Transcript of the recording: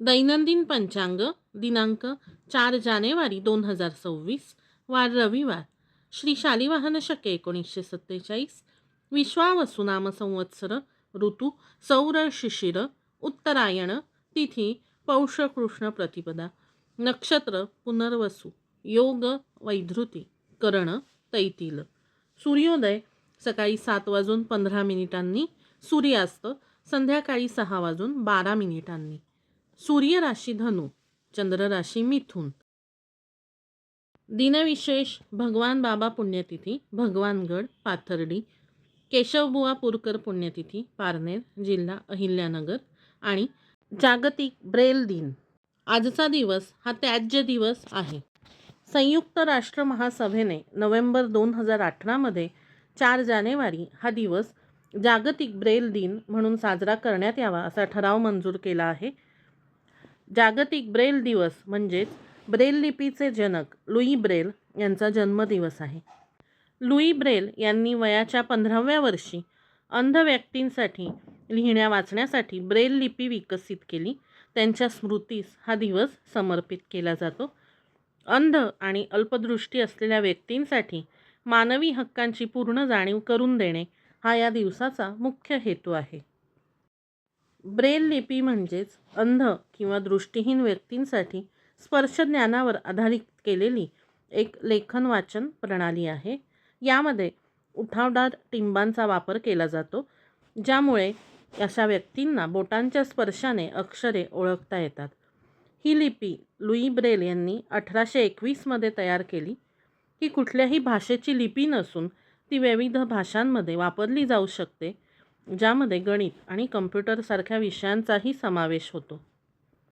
दैनंदिन पंचांग दिनांक 4 जानेवारी 2026 वार रविवार. श्री शालिवाहन शके 1947. विश्वावसु नाम संवत्सर. ऋतू सौर शिशिर. उत्तरायण. तिथी पौष कृष्ण प्रतिपदा. नक्षत्र पुनर्वसु. योग वैधृती. करण तैतील. सूर्योदय सकाळी 7:15 सूर्यास्त संध्याकाळी 6:12. सूर्य राशी धनु, चंद्र राशी मिथुन. दिनविशेष भगवान बाबा पुण्यतिथी भगवानगड पाथर्डी. केशवबुवा पुरकर पुण्यतिथी पारनेर जिल्हा अहिल्यानगर. आणि जागतिक ब्रेल दिन. आजचा दिवस हा त्याज्य दिवस आहे. संयुक्त राष्ट्र महासभेने नोव्हेंबर 2018 मध्ये 4 जानेवारी हा दिवस जागतिक ब्रेल दिन म्हणून साजरा करण्यात यावा असा ठराव मंजूर केला आहे. जागतिक ब्रेल दिवस म्हणजेच ब्रेल लिपीचे जनक लुई ब्रेल यांचा जन्मदिवस आहे. लुई ब्रेल यांनी वयाच्या 15व्या वर्षी अंध व्यक्तींसाठी लिहिण्या वाचण्यासाठी ब्रेल लिपी विकसित केली. त्यांच्या स्मृतीस हा दिवस समर्पित केला जातो. अंध आणि अल्पदृष्टी असलेल्या व्यक्तींसाठी मानवी हक्कांची पूर्ण जाणीव करून देणे हा या दिवसाचा मुख्य हेतू आहे. ब्रेल लिपी म्हणजेच अंध किंवा दृष्टीहीन व्यक्तींसाठी स्पर्श ज्ञानावर आधारित केलेली एक लेखन वाचन प्रणाली आहे. यामध्ये उठावदार टिंबांचा वापर केला जातो, ज्यामुळे अशा व्यक्तींना बोटांच्या स्पर्शाने अक्षरे ओळखता येतात. ही लिपी लुई ब्रेल यांनी 1821 मध्ये तयार केली. ही कुठल्याही भाषेची लिपी नसून ती विविध भाषांमध्ये वापरली जाऊ शकते, ज्यामध्ये गणित आणि कम्प्युटरसारख्या विषयांचाही समावेश होतो.